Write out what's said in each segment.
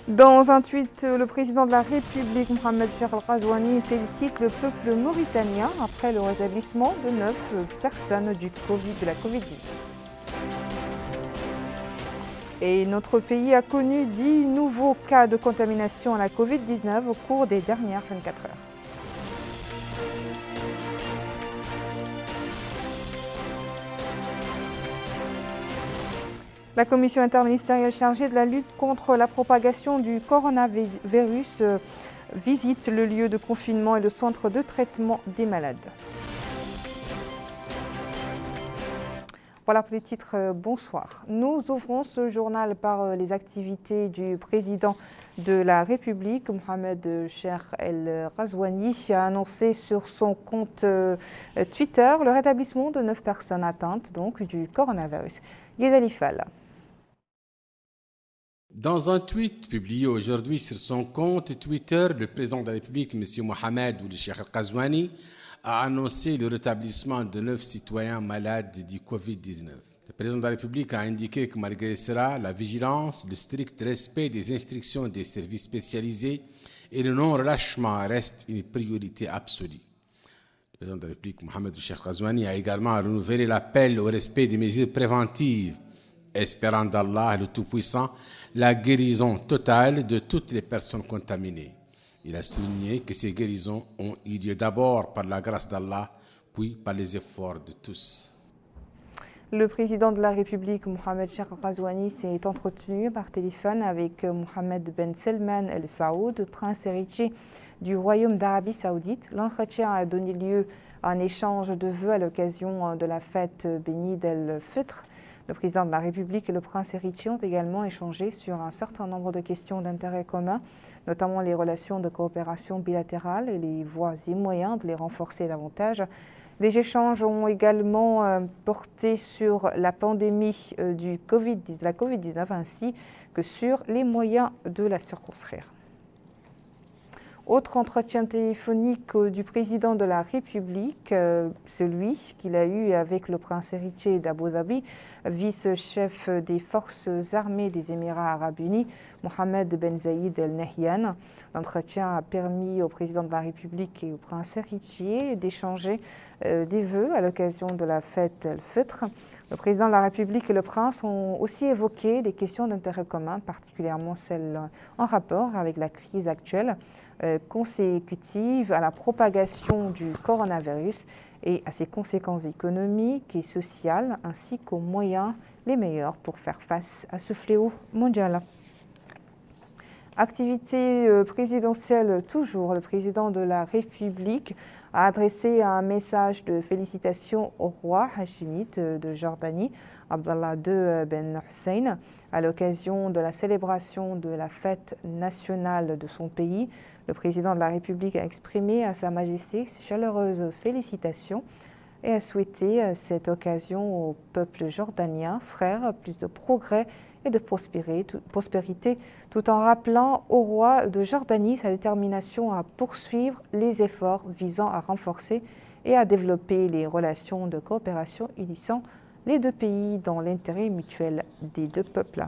Dans un tweet, le président de la République, Mohamed Cheikh Al-Ghazouani, félicite le peuple mauritanien après le rétablissement de 9 personnes de la Covid-19. Et notre pays a connu 10 nouveaux cas de contamination à la Covid-19 au cours des dernières 24 heures. La commission interministérielle chargée de la lutte contre la propagation du coronavirus visite le lieu de confinement et le centre de traitement des malades. Voilà pour les titres, bonsoir. Nous ouvrons ce journal par les activités du président de la République. Mohamed Cheikh Al-Ghazouani a annoncé sur son compte Twitter le rétablissement de 9 personnes atteintes donc, du coronavirus. Ghazali Fall. Dans un tweet publié aujourd'hui sur son compte Twitter, le président de la République, M. Mohamed Cheikh Al-Ghazouani, a annoncé le rétablissement de 9 citoyens malades du Covid-19. Le président de la République a indiqué que malgré cela, la vigilance, le strict respect des instructions des services spécialisés et le non-relâchement restent une priorité absolue. Le président de la République, Mohamed Cheikh Al-Ghazouani, a également renouvelé l'appel au respect des mesures préventives, espérant d'Allah le Tout-Puissant la guérison totale de toutes les personnes contaminées. Il a souligné que ces guérisons ont eu lieu d'abord par la grâce d'Allah, puis par les efforts de tous. Le président de la République, Mohamed Cheikh Al-Ghazouani, s'est entretenu par téléphone avec Mohamed Ben Salman Al Saoud, prince héritier du Royaume d'Arabie Saoudite. L'entretien a donné lieu à un échange de vœux à l'occasion de la fête bénie d'El-Fitr. Le président de la République et le prince héritier ont également échangé sur un certain nombre de questions d'intérêt commun, notamment les relations de coopération bilatérale et les voies et moyens de les renforcer davantage. Les échanges ont également porté sur la pandémie de la Covid-19 ainsi que sur les moyens de la circonscrire. Autre entretien téléphonique du président de la République, celui qu'il a eu avec le prince héritier d'Abu Dhabi, vice-chef des forces armées des Émirats arabes unis, Mohamed Ben Zayed Al Nahyan. L'entretien a permis au président de la République et au prince héritier d'échanger des vœux à l'occasion de la fête Al-Fitr. Le président de la République et le prince ont aussi évoqué des questions d'intérêt commun, particulièrement celles en rapport avec la crise actuelle consécutive à la propagation du coronavirus et à ses conséquences économiques et sociales, ainsi qu'aux moyens les meilleurs pour faire face à ce fléau mondial. Activité présidentielle toujours, le président de la République a adressé un message de félicitations au roi hachimite de Jordanie, Abdallah II Ben Hussein, à l'occasion de la célébration de la fête nationale de son pays. Le président de la République a exprimé à Sa Majesté ses chaleureuses félicitations et a souhaité à cette occasion au peuple jordanien, frère, plus de progrès et de prospérité, tout en rappelant au roi de Jordanie sa détermination à poursuivre les efforts visant à renforcer et à développer les relations de coopération unissant les deux pays dans l'intérêt mutuel des deux peuples.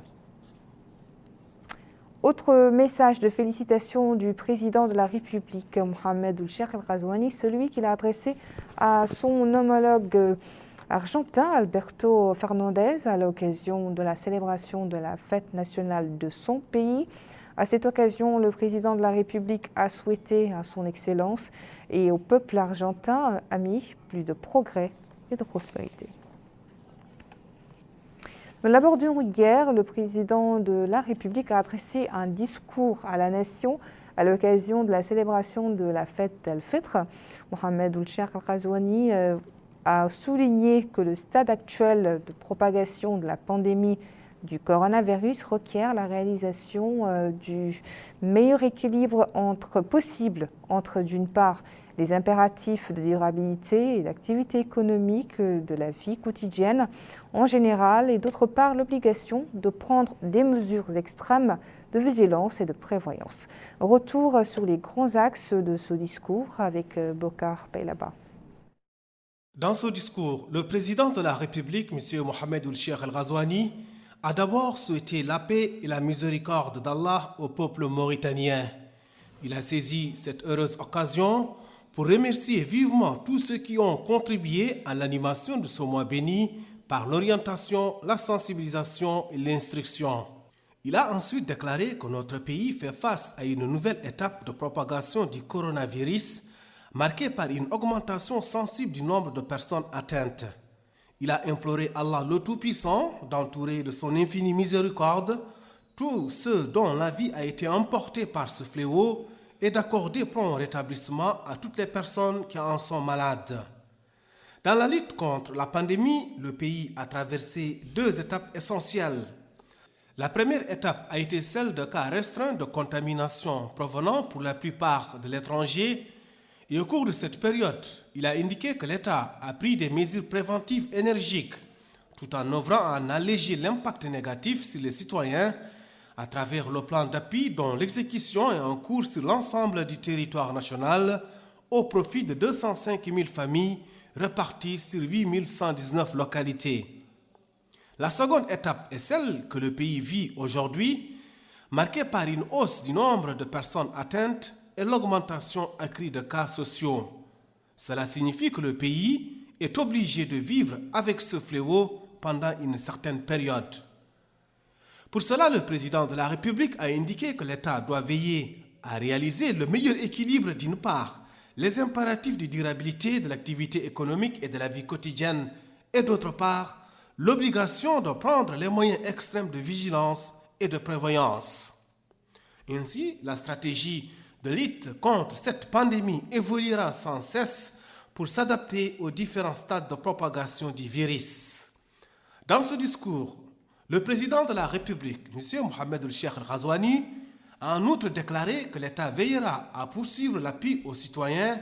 Autre message de félicitation du président de la République, Mohamed Cheikh Al-Ghazouani, celui qu'il a adressé à son homologue argentin, Alberto Fernandez, à l'occasion de la célébration de la fête nationale de son pays. À cette occasion, le président de la République a souhaité à son Excellence et au peuple argentin ami plus de progrès et de prospérité. Nous l'abordions hier, le président de la République a adressé un discours à la nation à l'occasion de la célébration de la fête d'Al-Fitr. Mohamed Cheikh Al-Ghazouani a souligné que le stade actuel de propagation de la pandémie du coronavirus requiert la réalisation du meilleur équilibre possible entre d'une part les impératifs de durabilité et d'activité économique de la vie quotidienne en général et d'autre part l'obligation de prendre des mesures extrêmes de vigilance et de prévoyance. Retour sur les grands axes de ce discours avec Bokar Paylaba. Dans ce discours, le président de la République, M. Mohamed Cheikh Al-Ghazouani, a d'abord souhaité la paix et la miséricorde d'Allah au peuple mauritanien. Il a saisi cette heureuse occasion pour remercier vivement tous ceux qui ont contribué à l'animation de ce mois béni par l'orientation, la sensibilisation et l'instruction. Il a ensuite déclaré que notre pays fait face à une nouvelle étape de propagation du coronavirus marquée par une augmentation sensible du nombre de personnes atteintes. Il a imploré Allah le Tout-Puissant d'entourer de son infinie miséricorde tous ceux dont la vie a été emportée par ce fléau et d'accorder prompt rétablissement à toutes les personnes qui en sont malades. Dans la lutte contre la pandémie, le pays a traversé 2 étapes essentielles. La première étape a été celle de cas restreints de contamination provenant pour la plupart de l'étranger. Et au cours de cette période, il a indiqué que l'État a pris des mesures préventives énergiques tout en œuvrant à en alléger l'impact négatif sur les citoyens à travers le plan d'appui dont l'exécution est en cours sur l'ensemble du territoire national au profit de 205 000 familles réparties sur 8 119 localités. La seconde étape est celle que le pays vit aujourd'hui, marquée par une hausse du nombre de personnes atteintes et l'augmentation accrue de cas sociaux. Cela signifie que le pays est obligé de vivre avec ce fléau pendant une certaine période. Pour cela, le président de la République a indiqué que l'État doit veiller à réaliser le meilleur équilibre d'une part, les impératifs de durabilité de l'activité économique et de la vie quotidienne, et d'autre part, l'obligation de prendre les moyens extrêmes de vigilance et de prévoyance. Ainsi, la stratégie de lutte contre cette pandémie évoluera sans cesse pour s'adapter aux différents stades de propagation du virus. Dans ce discours, le président de la République, M. Mohamed El-Cheikh El-Ghazouani, a en outre déclaré que l'État veillera à poursuivre l'appui aux citoyens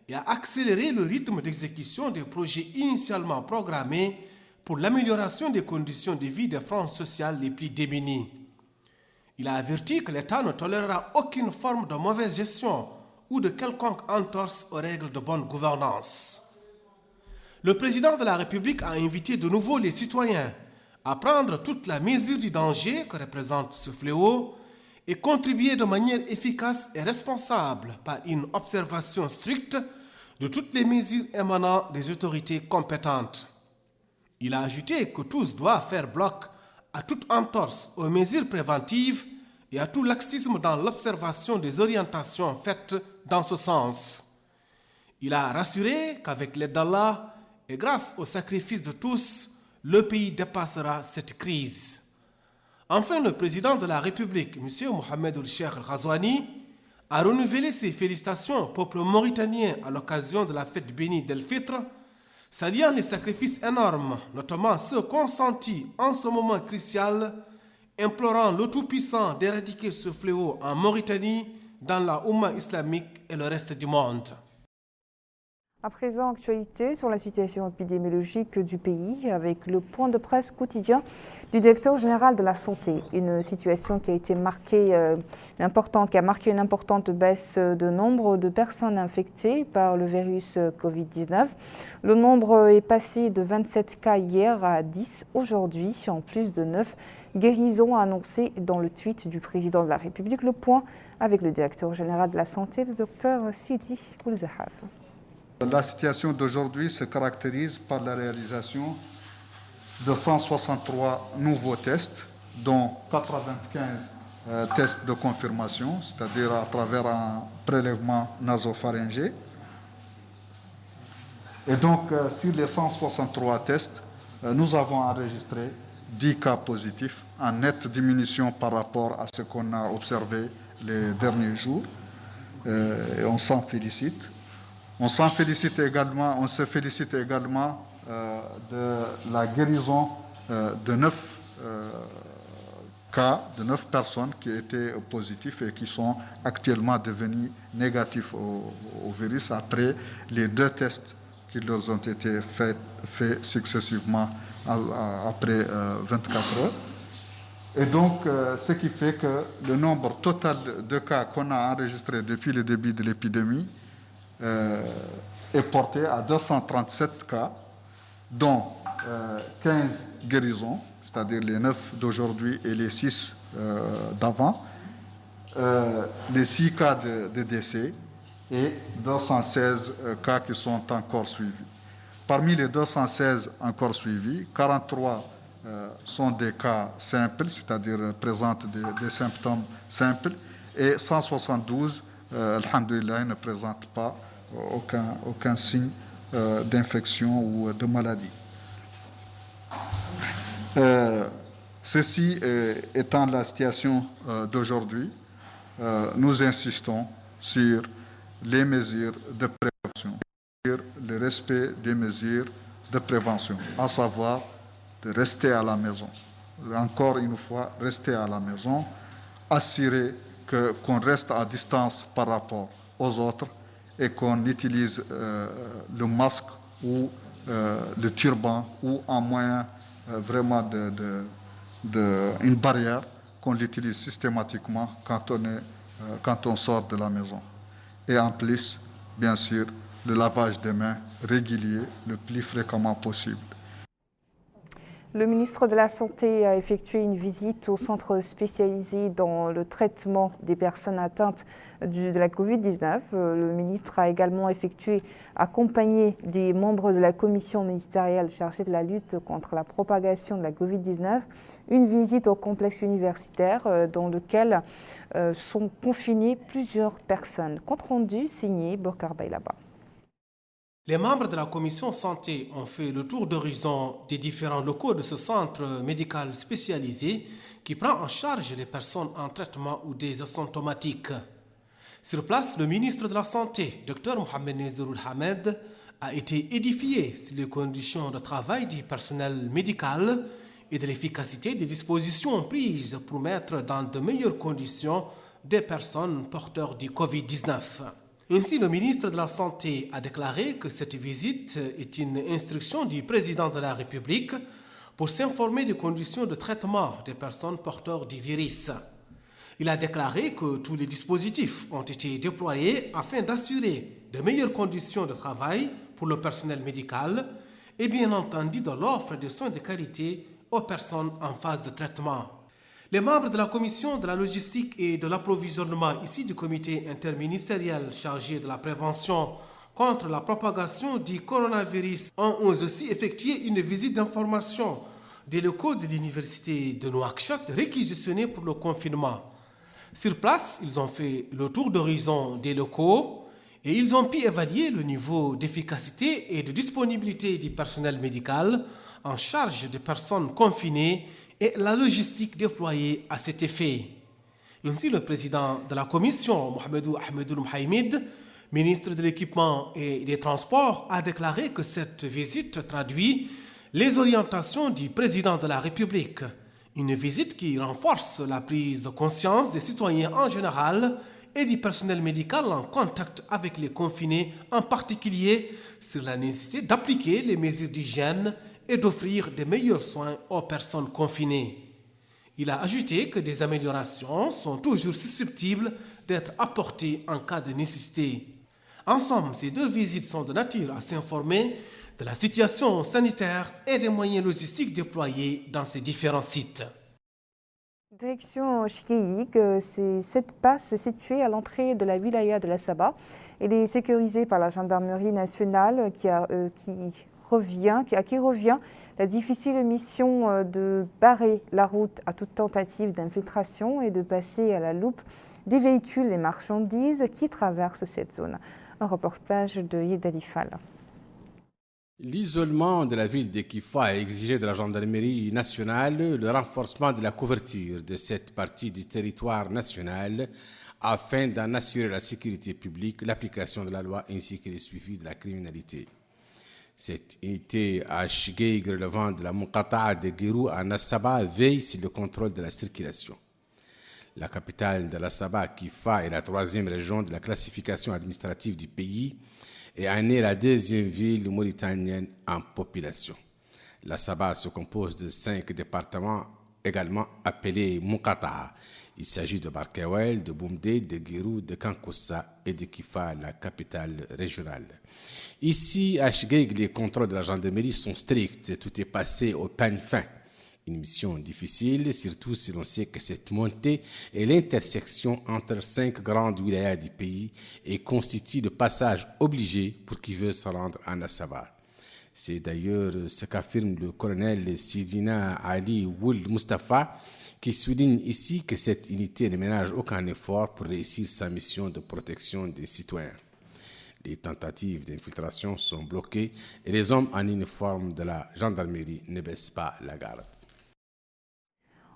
et à accélérer le rythme d'exécution des projets initialement programmés pour l'amélioration des conditions de vie des franges sociales les plus démunies. Il a averti que l'État ne tolérera aucune forme de mauvaise gestion ou de quelconque entorse aux règles de bonne gouvernance. Le président de la République a invité de nouveau les citoyens à prendre toute la mesure du danger que représente ce fléau et contribuer de manière efficace et responsable par une observation stricte de toutes les mesures émanant des autorités compétentes. Il a ajouté que tous doivent faire bloc à toute entorse aux mesures préventives et à tout laxisme dans l'observation des orientations faites dans ce sens. Il a rassuré qu'avec l'aide d'Allah et grâce au sacrifice de tous, le pays dépassera cette crise. Enfin, le président de la République, M. Mohamed El-Cheikh El-Ghazouani, a renouvelé ses félicitations au peuple mauritanien à l'occasion de la fête bénie d'El-Fitr, saluant les sacrifices énormes, notamment ceux consentis en ce moment crucial, implorant le Tout-Puissant d'éradiquer ce fléau en Mauritanie, dans la Oumma islamique et le reste du monde. À présent, actualité sur la situation épidémiologique du pays avec le point de presse quotidien du directeur général de la santé. Une situation qui a été marquée, qui a marqué une importante baisse de nombre de personnes infectées par le virus Covid-19. Le nombre est passé de 27 cas hier à 10 aujourd'hui, en plus de 9 guérisons annoncées dans le tweet du président de la République. Le point avec le directeur général de la santé, le docteur Sidi Boulzahab. La situation d'aujourd'hui se caractérise par la réalisation de 163 nouveaux tests, dont 95 tests de confirmation, c'est-à-dire à travers un prélèvement nasopharyngé. Et donc, sur les 163 tests, nous avons enregistré 10 cas positifs, en nette diminution par rapport à ce qu'on a observé les derniers jours. Et on s'en félicite. On se félicite également de la guérison de 9 cas, de 9 personnes qui étaient positifs et qui sont actuellement devenus négatifs au virus après les 2 tests qui leur ont été faits successivement après 24 heures. Et donc, ce qui fait que le nombre total de cas qu'on a enregistrés depuis le début de l'épidémie est porté à 237 cas, dont 15 guérisons, c'est-à-dire les 9 d'aujourd'hui et les 6 d'avant, les 6 cas de décès et 216 cas qui sont encore suivis. Parmi les 216 encore suivis, 43 sont des cas simples, c'est-à-dire présentent des symptômes simples, et 172, alhamdoulilah, ne présentent pas aucun signe d'infection ou de maladie. Ceci étant la situation d'aujourd'hui, nous insistons sur les mesures de prévention, sur le respect des mesures de prévention, à savoir de rester à la maison. Encore une fois, rester à la maison, assurer qu'on reste à distance par rapport aux autres et qu'on utilise le masque ou le turban ou un moyen vraiment une barrière qu'on l'utilise systématiquement quand on sort de la maison. Et en plus, bien sûr, le lavage des mains régulier le plus fréquemment possible. Le ministre de la Santé a effectué une visite au centre spécialisé dans le traitement des personnes atteintes de la Covid-19. Le ministre a également accompagné des membres de la commission ministérielle chargée de la lutte contre la propagation de la Covid-19, une visite au complexe universitaire dans lequel sont confinées plusieurs personnes. Compte rendu signé Bokar Baylaba. Les membres de la commission santé ont fait le tour d'horizon des différents locaux de ce centre médical spécialisé qui prend en charge les personnes en traitement ou des asymptomatiques. Sur place, le ministre de la Santé, Dr Mohamed Nezirul Hamed, a été édifié sur les conditions de travail du personnel médical et de l'efficacité des dispositions prises pour mettre dans de meilleures conditions des personnes porteurs du Covid-19. Ainsi, le ministre de la Santé a déclaré que cette visite est une instruction du président de la République pour s'informer des conditions de traitement des personnes porteurs du virus. Il a déclaré que tous les dispositifs ont été déployés afin d'assurer de meilleures conditions de travail pour le personnel médical et bien entendu de l'offre de soins de qualité aux personnes en phase de traitement. Les membres de la commission de la logistique et de l'approvisionnement ici du comité interministériel chargé de la prévention contre la propagation du coronavirus ont aussi effectué une visite d'information des locaux de l'université de Nouakchott réquisitionnés pour le confinement. Sur place, ils ont fait le tour d'horizon des locaux et ils ont pu évaluer le niveau d'efficacité et de disponibilité du personnel médical en charge des personnes confinées et la logistique déployée à cet effet. Ainsi, le président de la commission, Mohamedou Ahmedoul Mouhaïmid, ministre de l'Équipement et des Transports, a déclaré que cette visite traduit les orientations du président de la République. Une visite qui renforce la prise de conscience des citoyens en général et du personnel médical en contact avec les confinés, en particulier sur la nécessité d'appliquer les mesures d'hygiène et d'offrir de meilleurs soins aux personnes confinées. Il a ajouté que des améliorations sont toujours susceptibles d'être apportées en cas de nécessité. En somme, ces deux visites sont de nature à s'informer de la situation sanitaire et des moyens logistiques déployés dans ces différents sites. Direction Chikeik, cette passe située à l'entrée de la wilaya de la Saba. Elle est sécurisée par la gendarmerie nationale qui revient la difficile mission de barrer la route à toute tentative d'infiltration et de passer à la loupe des véhicules et marchandises qui traversent cette zone. Un reportage de Yedali Fall. L'isolement de la ville de Kifa a exigé de la gendarmerie nationale le renforcement de la couverture de cette partie du territoire national afin d'en assurer la sécurité publique, l'application de la loi ainsi que le suivi de la criminalité. Cette unité à Chikeik relevant de la Muqata'a de Guérou à Nassaba veille sur le contrôle de la circulation. La capitale de la Saba, Kifa, est la troisième région de la classification administrative du pays et en est la deuxième ville mauritanienne en population. La Saba se compose de 5 départements également appelés Muqata'a. Il s'agit de Barkawel, de Boumdé, de Guérou, de Kankoussa et de Kifa, la capitale régionale. Ici, à Chikeik, les contrôles de la gendarmerie sont stricts. Tout est passé au peigne fin. Une mission difficile, surtout si l'on sait que cette montée est l'intersection entre 5 grandes wilayas du pays et constitue le passage obligé pour qui veut se rendre en Assabar. C'est d'ailleurs ce qu'affirme le colonel Sidina Ali Woul Mustafa, qui souligne ici que cette unité ne ménage aucun effort pour réussir sa mission de protection des citoyens. Les tentatives d'infiltration sont bloquées et les hommes en uniforme de la gendarmerie ne baissent pas la garde.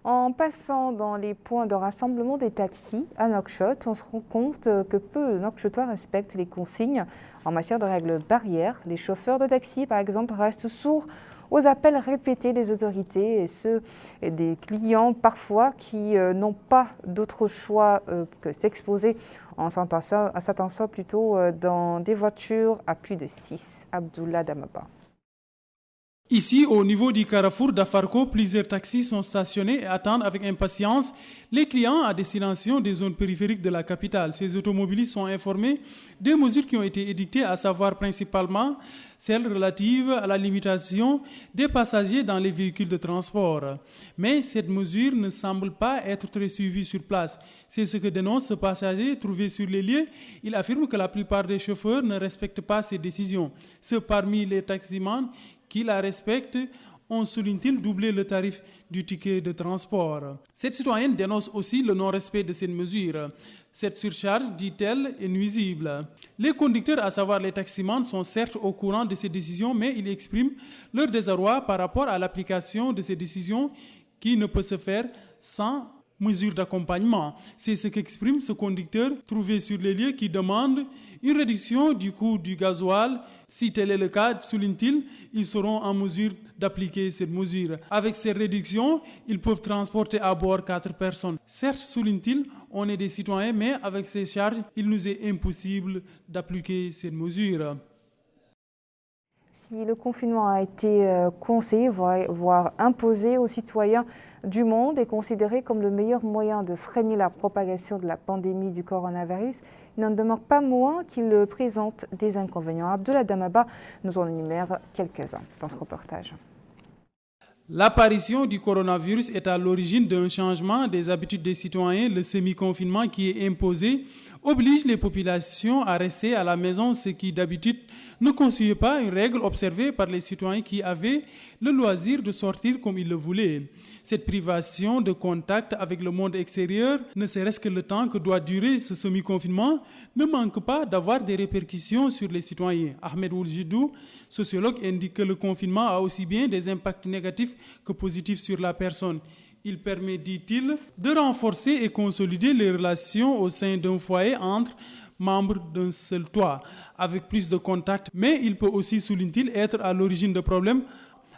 En passant dans les points de rassemblement des taxis à Nouakchott, on se rend compte que peu de Nouakchottois respectent les consignes en matière de règles barrières. Les chauffeurs de taxi, par exemple, restent sourds aux appels répétés des autorités et ceux des clients parfois qui n'ont pas d'autre choix que s'exposer en s'attendant plutôt dans des voitures à plus de 6. Abdullah Damaba. Ici, au niveau du carrefour d'Afarko, plusieurs taxis sont stationnés et attendent avec impatience les clients à destination des zones périphériques de la capitale. Ces automobilistes sont informés des mesures qui ont été édictées, à savoir principalement celles relatives à la limitation des passagers dans les véhicules de transport. Mais cette mesure ne semble pas être très suivie sur place. C'est ce que dénonce ce passager trouvé sur les lieux. Il affirme que la plupart des chauffeurs ne respectent pas ces décisions. Ceux parmi les taximans qui la respectent ont, souligne-t-il, doublé le tarif du ticket de transport. Cette citoyenne dénonce aussi le non-respect de cette mesure. Cette surcharge, dit-elle, est nuisible. Les conducteurs, à savoir les taximans, sont certes au courant de ces décisions, mais ils expriment leur désarroi par rapport à l'application de ces décisions qui ne peut se faire sans mesures d'accompagnement. C'est ce qu'exprime ce conducteur trouvé sur les lieux qui demande une réduction du coût du gasoil. Si tel est le cas, souligne-t-il, ils seront en mesure d'appliquer cette mesure. Avec ces réductions, ils peuvent transporter à bord 4 personnes. Certes, souligne-t-il, on est des citoyens, mais avec ces charges, il nous est impossible d'appliquer cette mesure. Si le confinement a été conseillé, voire imposé aux citoyens du monde, est considéré comme le meilleur moyen de freiner la propagation de la pandémie du coronavirus, il n'en demeure pas moins qu'il présente des inconvénients. Abdullah Damaba nous en énumère quelques-uns dans ce reportage. L'apparition du coronavirus est à l'origine d'un changement des habitudes des citoyens. Le semi-confinement qui est imposé oblige les populations à rester à la maison, ce qui d'habitude ne constitue pas une règle observée par les citoyens qui avaient le loisir de sortir comme ils le voulaient. Cette privation de contact avec le monde extérieur, ne serait-ce que le temps que doit durer ce semi-confinement, ne manque pas d'avoir des répercussions sur les citoyens. Ahmed Ouljidou, sociologue, indique que le confinement a aussi bien des impacts négatifs que positifs sur la personne. Il permet, dit-il, de renforcer et consolider les relations au sein d'un foyer entre membres d'un seul toit, avec plus de contacts, mais il peut aussi, souligne-t-il, être à l'origine de problèmes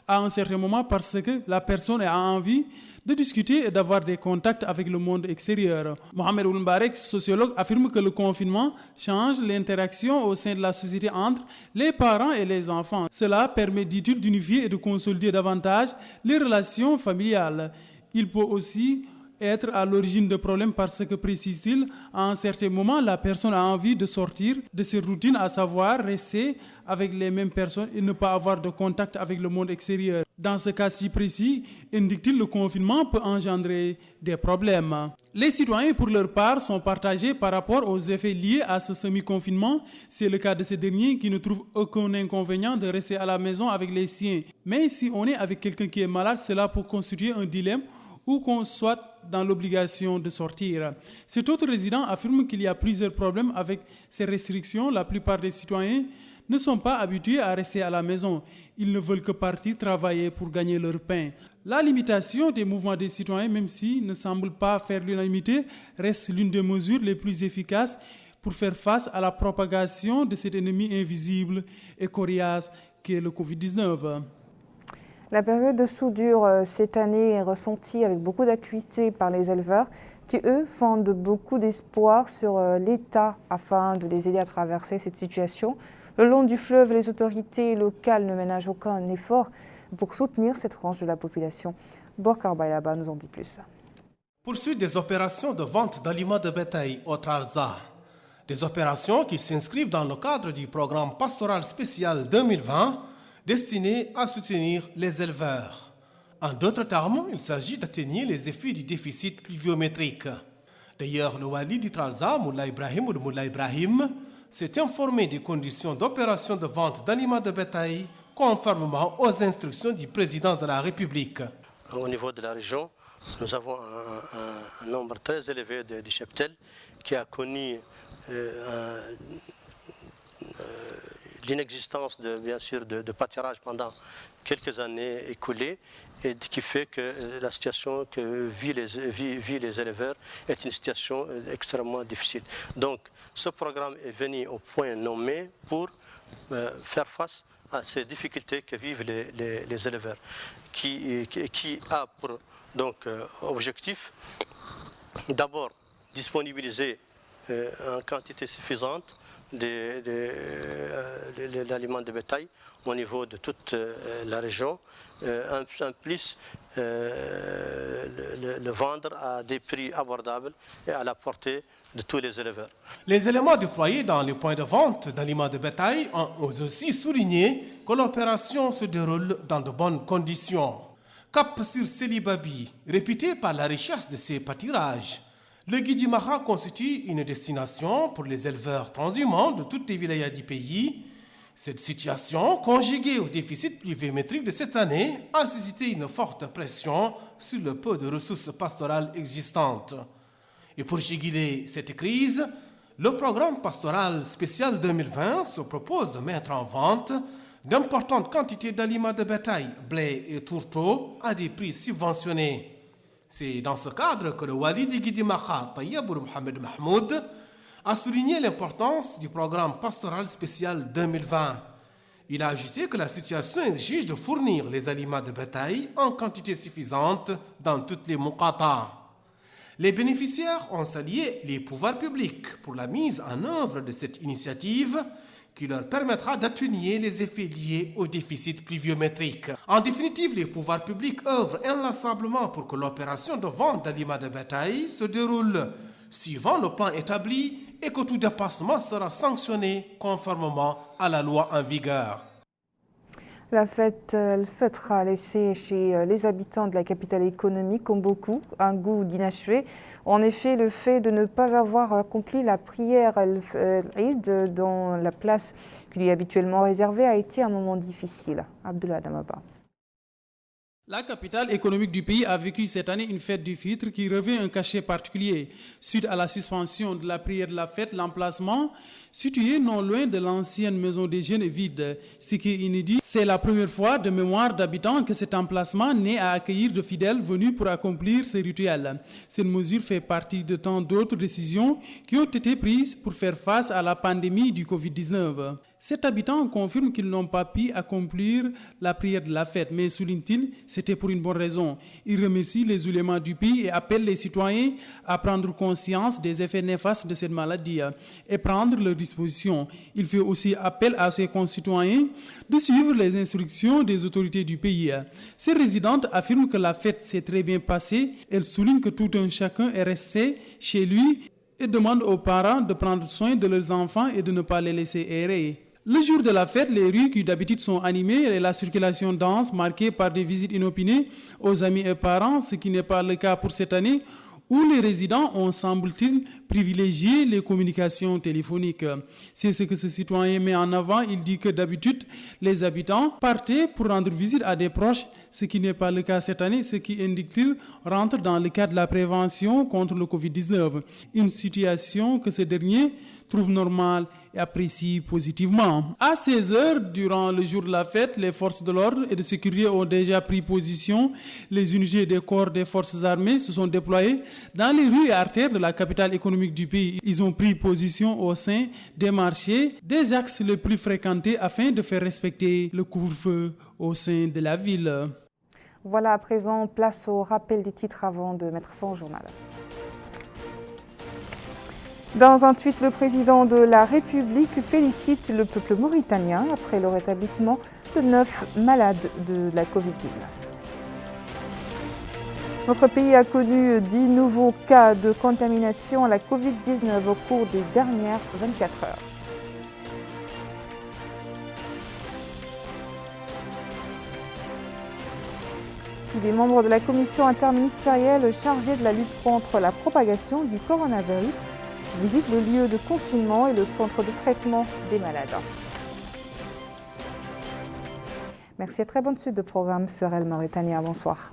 à un certain moment parce que la personne a envie de discuter et d'avoir des contacts avec le monde extérieur. Mohamed Oulmbarek, sociologue, affirme que le confinement change l'interaction au sein de la société entre les parents et les enfants. Cela permet, dit-il, d'unifier et de consolider davantage les relations familiales. Il peut aussi être à l'origine de problèmes parce que, précise-t-il, à un certain moment, la personne a envie de sortir de ses routines, à savoir rester avec les mêmes personnes et ne pas avoir de contact avec le monde extérieur. Dans ce cas si précis, indique-t-il, le confinement peut engendrer des problèmes. Les citoyens, pour leur part, sont partagés par rapport aux effets liés à ce semi-confinement. C'est le cas de ces derniers qui ne trouvent aucun inconvénient de rester à la maison avec les siens. Mais si on est avec quelqu'un qui est malade, cela peut constituer un dilemme ou qu'on soit dans l'obligation de sortir. Cet autre résident affirme qu'il y a plusieurs problèmes avec ces restrictions. La plupart des citoyens ne sont pas habitués à rester à la maison. Ils ne veulent que partir travailler pour gagner leur pain. La limitation des mouvements des citoyens, même s'il ne semble pas faire l'unanimité, reste l'une des mesures les plus efficaces pour faire face à la propagation de cet ennemi invisible et coriace qu'est le Covid-19. La période de soudure cette année est ressentie avec beaucoup d'acuité par les éleveurs qui, eux, fondent beaucoup d'espoir sur l'État afin de les aider à traverser cette situation. Le long du fleuve, les autorités locales ne ménagent aucun effort pour soutenir cette tranche de la population. Borkar Baylaba nous en dit plus. Poursuite des opérations de vente d'aliments de bétail au Trarza. Des opérations qui s'inscrivent dans le cadre du programme pastoral spécial 2020 destiné à soutenir les éleveurs. En d'autres termes, il s'agit d'atténuer les effets du déficit pluviométrique. D'ailleurs, le wali d'Itralza, Moula Ibrahim ou le Moula Ibrahim, s'est informé des conditions d'opération de vente d'aliments de bétail conformément aux instructions du président de la République. Au niveau de la région, nous avons un nombre très élevé de cheptels qui a connu l'inexistence de pâturage pendant quelques années écoulées et qui fait que la situation que vivent les éleveurs est une situation extrêmement difficile. Donc ce programme est venu au point nommé pour faire face à ces difficultés que vivent les éleveurs, qui a pour objectif d'abord disponibiliser en quantité suffisante d'aliments de bétail au niveau de toute la région, en plus le vendre à des prix abordables et à la portée de tous les éleveurs. Les éléments déployés dans les points de vente d'aliments de bétail ont aussi souligné que l'opération se déroule dans de bonnes conditions. Cap sur Selibabi, réputé par la richesse de ses pâturages, le Guidimara constitue une destination pour les éleveurs transhumants de toutes les vilayas du pays. Cette situation, conjuguée au déficit pluviométrique de cette année, a suscité une forte pression sur le peu de ressources pastorales existantes. Et pour juguler cette crise, le programme pastoral spécial 2020 se propose de mettre en vente d'importantes quantités d'aliments de bétail, blé et tourteaux à des prix subventionnés. C'est dans ce cadre que le wali de Guidimara, Tayyabour Mohamed Mahmoud, a souligné l'importance du programme pastoral spécial 2020. Il a ajouté que la situation exige de fournir les aliments de bétail en quantité suffisante dans toutes les muqatas. Les bénéficiaires ont salué les pouvoirs publics pour la mise en œuvre de cette initiative qui leur permettra d'atténuer les effets liés au déficit pluviométrique. En définitive, les pouvoirs publics œuvrent inlassablement pour que l'opération de vente d'aliments de bétail se déroule suivant le plan établi et que tout dépassement sera sanctionné conformément à la loi en vigueur. La fête Al-Fitr a laissé chez les habitants de la capitale économique, comme beaucoup, un goût d'inachevé. En effet, le fait de ne pas avoir accompli la prière Al-Eid dans la place qui lui est habituellement réservée a été un moment difficile. Abdullah Damaba. La capitale économique du pays a vécu cette année une fête du Fitr qui revêt un cachet particulier. Suite à la suspension de la prière de la fête, l'emplacement, situé non loin de l'ancienne maison des jeunes, est vide. Ce qui est inédit, c'est la première fois de mémoire d'habitants que cet emplacement n'est à accueillir de fidèles venus pour accomplir ces rituels. Cette mesure fait partie de tant d'autres décisions qui ont été prises pour faire face à la pandémie du Covid-19. Cet habitant confirme qu'ils n'ont pas pu accomplir la prière de la fête, mais souligne-t-il, c'était pour une bonne raison. Il remercie les oulémas du pays et appelle les citoyens à prendre conscience des effets néfastes de cette maladie et prendre leurs dispositions. Il fait aussi appel à ses concitoyens de suivre les instructions des autorités du pays. Ces résidentes affirment que la fête s'est très bien passée. Elles soulignent que tout un chacun est resté chez lui et demandent aux parents de prendre soin de leurs enfants et de ne pas les laisser errer. Le jour de la fête, les rues qui d'habitude sont animées et la circulation dense marquée par des visites inopinées aux amis et parents, ce qui n'est pas le cas pour cette année, où les résidents ont, semble-t-il, privilégié les communications téléphoniques. C'est ce que ce citoyen met en avant. Il dit que d'habitude, les habitants partaient pour rendre visite à des proches, ce qui n'est pas le cas cette année, ce qui, indique-t-il, rentre dans le cadre de la prévention contre le Covid-19. Une situation que ce dernier trouve normale et apprécie positivement. À 16h, durant le jour de la fête, les forces de l'ordre et de sécurité ont déjà pris position. Les unités des corps des forces armées se sont déployées dans les rues et artères de la capitale économique du pays. Ils ont pris position au sein des marchés, des axes les plus fréquentés afin de faire respecter le couvre-feu au sein de la ville. Voilà, à présent, place au rappel des titres avant de mettre fin au journal. Dans un tweet, le président de la République félicite le peuple mauritanien après le rétablissement de 9 malades de la Covid-19. Notre pays a connu 10 nouveaux cas de contamination à la Covid-19 au cours des dernières 24 heures. Puis des membres de la commission interministérielle chargée de la lutte contre la propagation du coronavirus visitent le lieu de confinement et le centre de traitement des malades. Merci et très bonne suite de programme sur Elle Mauritania. Bonsoir.